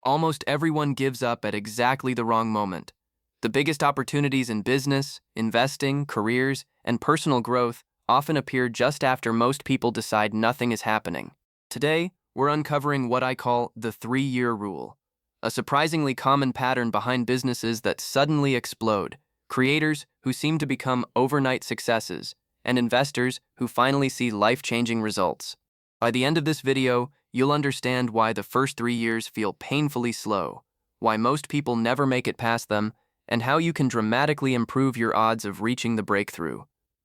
Almost everyone gives up at exactly the wrong moment. The biggest opportunities in business, investing, careers, and personal growth often appear just after most people decide nothing is happening. Today, we're uncovering what I call the 3-year rule, a surprisingly common pattern behind businesses that suddenly explode, creators who seem to become overnight successes, and investors who finally see life-changing results. By the end of this video, you'll understand why the first 3 years feel painfully slow, why most people never make it past them, and how you can dramatically improve your odds of reaching the breakthrough.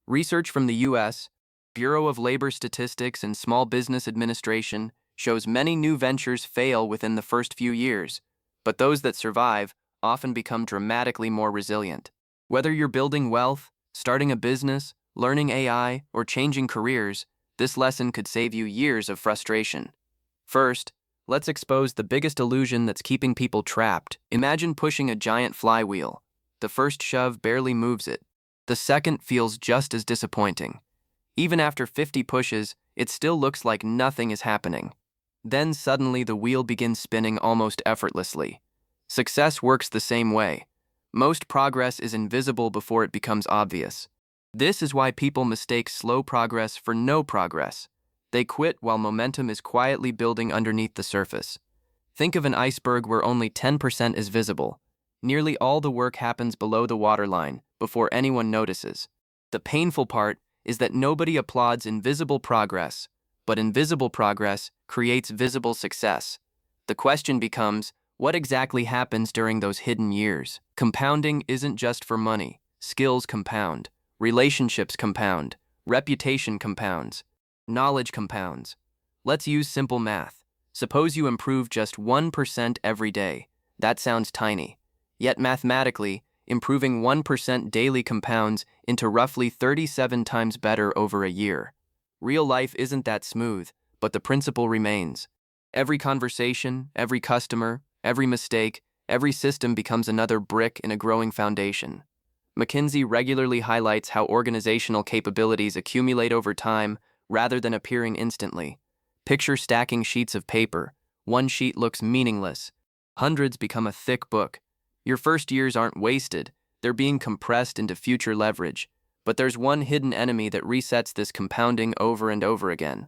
Research from the U.S. Bureau of Labor Statistics and Small Business Administration shows many new ventures fail within the first few years, but those that survive often become dramatically more resilient. Whether you're building wealth, starting a business, learning AI, or changing careers, this lesson could save you years of frustration. First, let's expose the biggest illusion that's keeping people trapped. Imagine pushing a giant flywheel. The first shove barely moves it. The second feels just as disappointing. Even after 50 pushes, it still looks like nothing is happening. Then suddenly the wheel begins spinning almost effortlessly. Success works the same way. Most progress is invisible before it becomes obvious. This is why people mistake slow progress for no progress. They quit while momentum is quietly building underneath the surface. Think of an iceberg where only 10% is visible. Nearly all the work happens below the waterline, before anyone notices. The painful part is that nobody applauds invisible progress, but invisible progress creates visible success. The question becomes, what exactly happens during those hidden years? Compounding isn't just for money. Skills compound, relationships compound, reputation compounds, knowledge compounds. Let's use simple math. Suppose you improve just 1% every day. That sounds tiny. Yet mathematically, improving 1% daily compounds into roughly 37 times better over a year. Real life isn't that smooth, but the principle remains. Every conversation, every customer, every mistake, every system becomes another brick in a growing foundation. McKinsey regularly highlights how organizational capabilities accumulate over time rather than appearing instantly. Picture stacking sheets of paper. One sheet looks meaningless. Hundreds become a thick book. Your first years aren't wasted. They're being compressed into future leverage. But there's one hidden enemy that resets this compounding over and over again.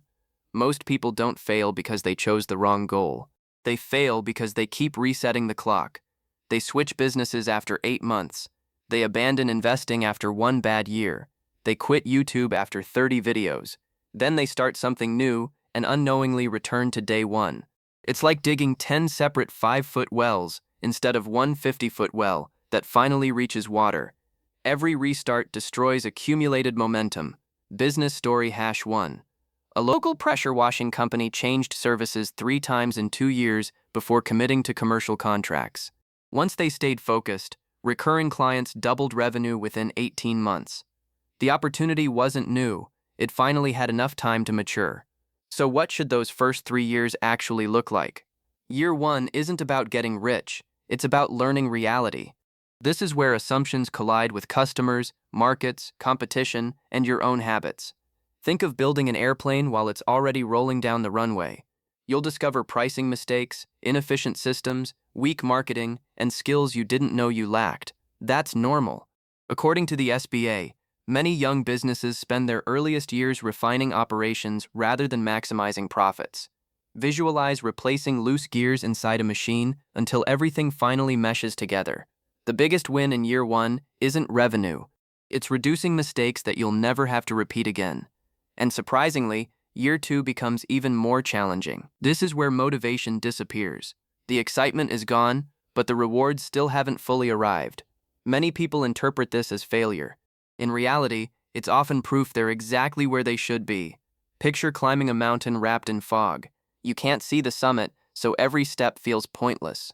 Most people don't fail because they chose the wrong goal. They fail because they keep resetting the clock. They switch businesses after 8 months. They abandon investing after 1 bad year. They quit YouTube after 30 videos. Then they start something new and unknowingly return to day 1. It's like digging 10 separate 5-foot wells instead of one 50-foot well that finally reaches water. Every restart destroys accumulated momentum. Business story #1. A local pressure washing company changed services 3 times in 2 years before committing to commercial contracts. Once they stayed focused, recurring clients doubled revenue within 18 months. The opportunity wasn't new. It finally had enough time to mature. So what should those first 3 years actually look like? Year 1 isn't about getting rich. It's about learning reality. This is where assumptions collide with customers, markets, competition, and your own habits. Think of building an airplane while it's already rolling down the runway. You'll discover pricing mistakes, inefficient systems, weak marketing, and skills you didn't know you lacked. That's normal. According to the SBA, many young businesses spend their earliest years refining operations rather than maximizing profits. Visualize replacing loose gears inside a machine until everything finally meshes together. The biggest win in year 1 isn't revenue. It's reducing mistakes that you'll never have to repeat again. And surprisingly, year 2 becomes even more challenging. This is where motivation disappears. The excitement is gone, but the rewards still haven't fully arrived. Many people interpret this as failure. In reality, it's often proof they're exactly where they should be. Picture climbing a mountain wrapped in fog. You can't see the summit, so every step feels pointless.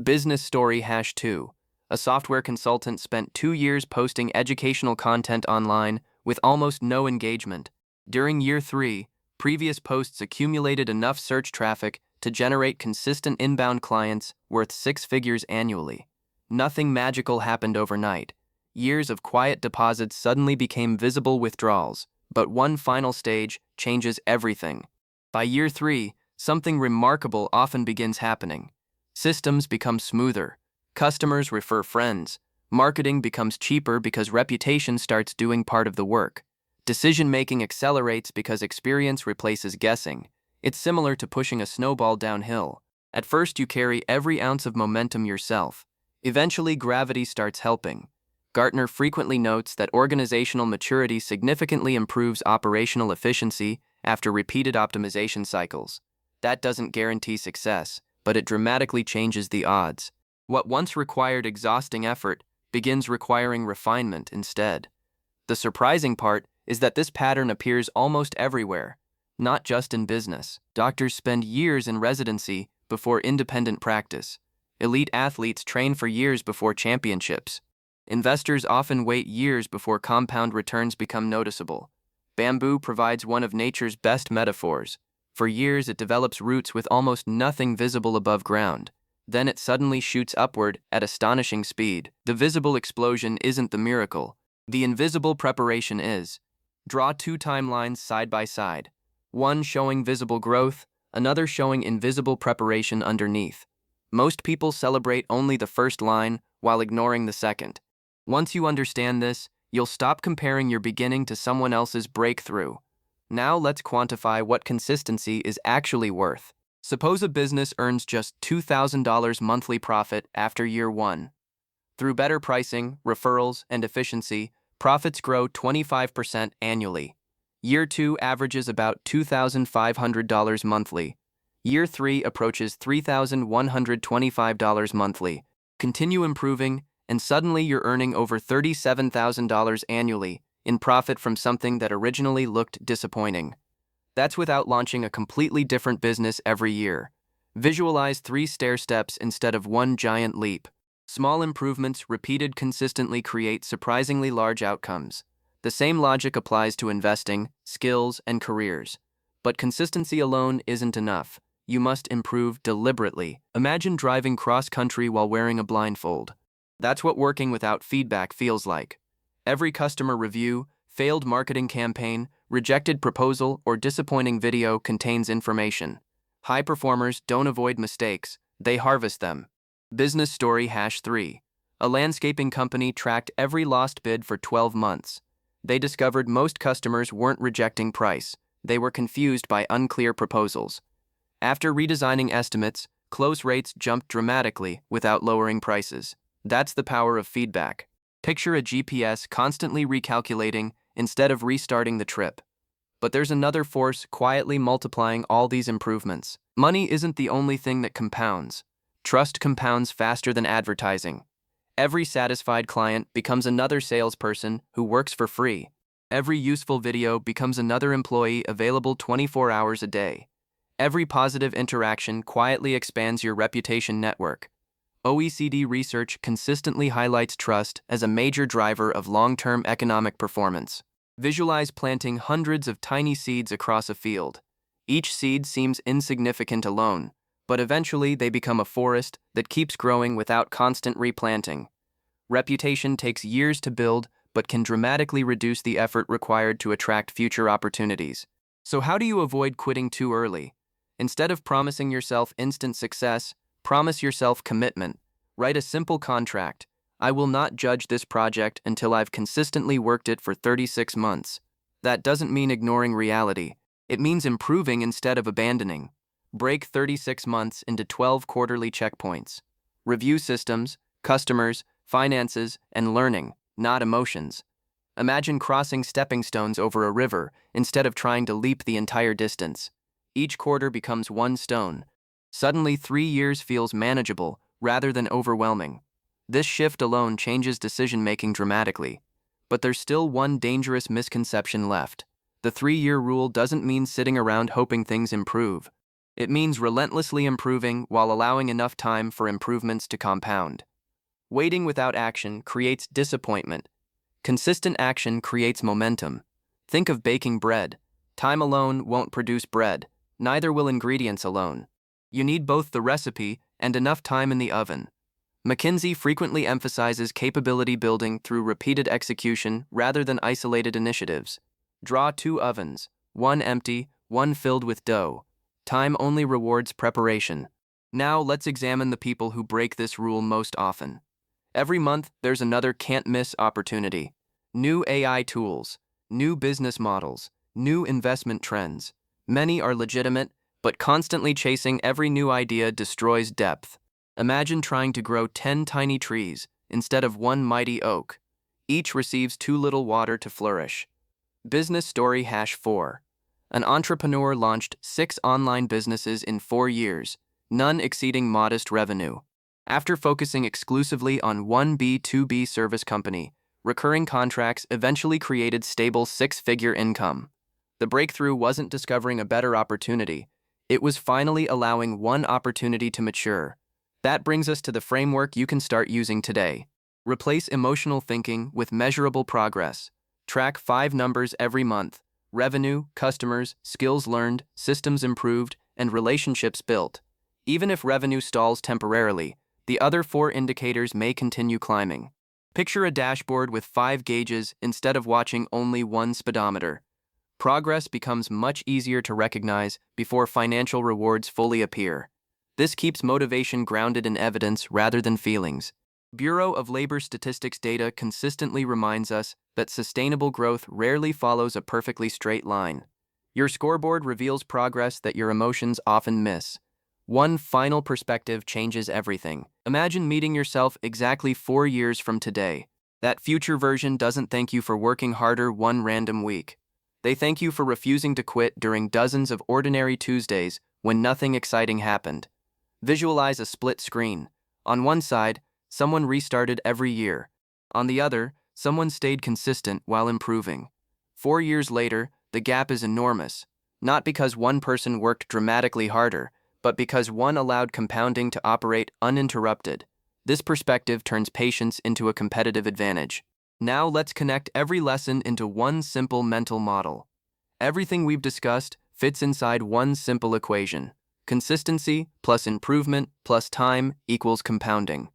Business story #2. A software consultant spent 2 years posting educational content online with almost no engagement. During year 3, previous posts accumulated enough search traffic to generate consistent inbound clients worth 6 figures annually. Nothing magical happened overnight. Years of quiet deposits suddenly became visible withdrawals, but one final stage changes everything. By year 3, something remarkable often begins happening. Systems become smoother. Customers refer friends. Marketing becomes cheaper because reputation starts doing part of the work. Decision-making accelerates because experience replaces guessing. It's similar to pushing a snowball downhill. At first, you carry every ounce of momentum yourself. Eventually, gravity starts helping. Gartner frequently notes that organizational maturity significantly improves operational efficiency after repeated optimization cycles. That doesn't guarantee success, but it dramatically changes the odds. What once required exhausting effort begins requiring refinement instead. The surprising part is that this pattern appears almost everywhere, not just in business. Doctors spend years in residency before independent practice. Elite athletes train for years before championships. Investors often wait years before compound returns become noticeable. Bamboo provides one of nature's best metaphors. For years, it develops roots with almost nothing visible above ground. Then it suddenly shoots upward at astonishing speed. The visible explosion isn't the miracle. The invisible preparation is. Draw two timelines side by side. One showing visible growth, another showing invisible preparation underneath. Most people celebrate only the first line while ignoring the second. Once you understand this, you'll stop comparing your beginning to someone else's breakthrough. Now let's quantify what consistency is actually worth. Suppose a business earns just $2,000 monthly profit after year one. Through better pricing, referrals, and efficiency, profits grow 25% annually. Year 2 averages about $2,500 monthly. Year 3 approaches $3,125 monthly. Continue improving, and suddenly you're earning over $37,000 annually in profit from something that originally looked disappointing. That's without launching a completely different business every year. Visualize 3 stair steps instead of one giant leap. Small improvements repeated consistently create surprisingly large outcomes. The same logic applies to investing, skills, and careers. But consistency alone isn't enough. You must improve deliberately. Imagine driving cross-country while wearing a blindfold. That's what working without feedback feels like. Every customer review, failed marketing campaign, rejected proposal, or disappointing video contains information. High performers don't avoid mistakes, they harvest them. Business story #3. A landscaping company tracked every lost bid for 12 months. They discovered most customers weren't rejecting price, they were confused by unclear proposals. After redesigning estimates, close rates jumped dramatically without lowering prices. That's the power of feedback. Picture a GPS constantly recalculating instead of restarting the trip. But there's another force quietly multiplying all these improvements. Money isn't the only thing that compounds. Trust compounds faster than advertising. Every satisfied client becomes another salesperson who works for free. Every useful video becomes another employee available 24 hours a day. Every positive interaction quietly expands your reputation network. OECD research consistently highlights trust as a major driver of long-term economic performance. Visualize planting hundreds of tiny seeds across a field. Each seed seems insignificant alone, but eventually they become a forest that keeps growing without constant replanting. Reputation takes years to build, but can dramatically reduce the effort required to attract future opportunities. So how do you avoid quitting too early? Instead of promising yourself instant success, promise yourself commitment. Write a simple contract. I will not judge this project until I've consistently worked it for 36 months. That doesn't mean ignoring reality. It means improving instead of abandoning. Break 36 months into 12 quarterly checkpoints. Review systems, customers, finances, and learning, not emotions. Imagine crossing stepping stones over a river instead of trying to leap the entire distance. Each quarter becomes one stone. Suddenly, 3 years feels manageable rather than overwhelming. This shift alone changes decision-making dramatically. But there's still one dangerous misconception left. The 3-year rule doesn't mean sitting around hoping things improve. It means relentlessly improving while allowing enough time for improvements to compound. Waiting without action creates disappointment. Consistent action creates momentum. Think of baking bread. Time alone won't produce bread. Neither will ingredients alone. You need both the recipe and enough time in the oven. McKinsey frequently emphasizes capability building through repeated execution rather than isolated initiatives. Draw 2 ovens, one empty, one filled with dough. Time only rewards preparation. Now let's examine the people who break this rule most often. Every month, there's another can't-miss opportunity. New AI tools, new business models, new investment trends. Many are legitimate, but constantly chasing every new idea destroys depth. Imagine trying to grow 10 tiny trees instead of one mighty oak. Each receives too little water to flourish. Business story #4. An entrepreneur launched 6 online businesses in 4 years, none exceeding modest revenue. After focusing exclusively on one B2B service company, recurring contracts eventually created stable 6-figure income. The breakthrough wasn't discovering a better opportunity. It was finally allowing one opportunity to mature. That brings us to the framework you can start using today. Replace emotional thinking with measurable progress. Track 5 numbers every month: revenue, customers, skills learned, systems improved, and relationships built. Even if revenue stalls temporarily, the other 4 indicators may continue climbing. Picture a dashboard with 5 gauges instead of watching only one speedometer. Progress becomes much easier to recognize before financial rewards fully appear. This keeps motivation grounded in evidence rather than feelings. Bureau of Labor Statistics data consistently reminds us that sustainable growth rarely follows a perfectly straight line. Your scoreboard reveals progress that your emotions often miss. One final perspective changes everything. Imagine meeting yourself exactly 4 years from today. That future version doesn't thank you for working harder one random week. They thank you for refusing to quit during dozens of ordinary Tuesdays when nothing exciting happened. Visualize a split screen. On one side, someone restarted every year. On the other, someone stayed consistent while improving. 4 years later, the gap is enormous, not because one person worked dramatically harder, but because one allowed compounding to operate uninterrupted. This perspective turns patience into a competitive advantage. Now let's connect every lesson into one simple mental model. Everything we've discussed fits inside one simple equation. Consistency plus improvement plus time equals compounding.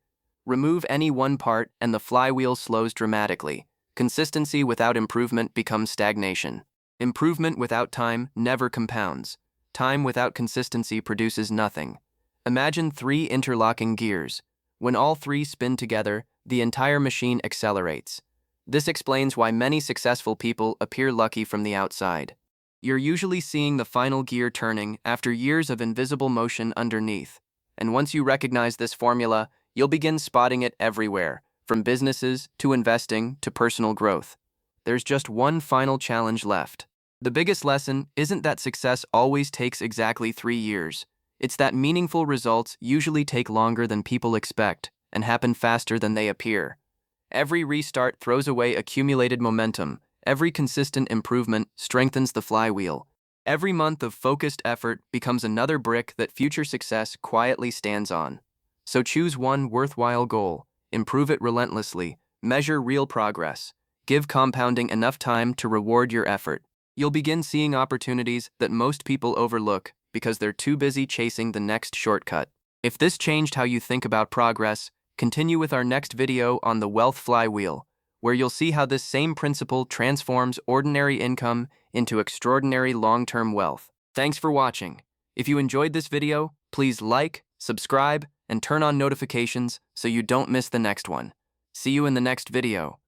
Remove any one part and the flywheel slows dramatically. Consistency without improvement becomes stagnation. Improvement without time never compounds. Time without consistency produces nothing. Imagine 3 interlocking gears. When all 3 spin together, the entire machine accelerates. This explains why many successful people appear lucky from the outside. You're usually seeing the final gear turning after years of invisible motion underneath. And once you recognize this formula, you'll begin spotting it everywhere, from businesses to investing to personal growth. There's just one final challenge left. The biggest lesson isn't that success always takes exactly 3 years. It's that meaningful results usually take longer than people expect and happen faster than they appear. Every restart throws away accumulated momentum. Every consistent improvement strengthens the flywheel. Every month of focused effort becomes another brick that future success quietly stands on. So choose one worthwhile goal, improve it relentlessly, measure real progress, give compounding enough time to reward your effort. You'll begin seeing opportunities that most people overlook because they're too busy chasing the next shortcut. If this changed how you think about progress, continue with our next video on the wealth flywheel, where you'll see how this same principle transforms ordinary income into extraordinary long-term wealth. Thanks for watching. If you enjoyed this video, please like, subscribe, and turn on notifications so you don't miss the next one. See you in the next video.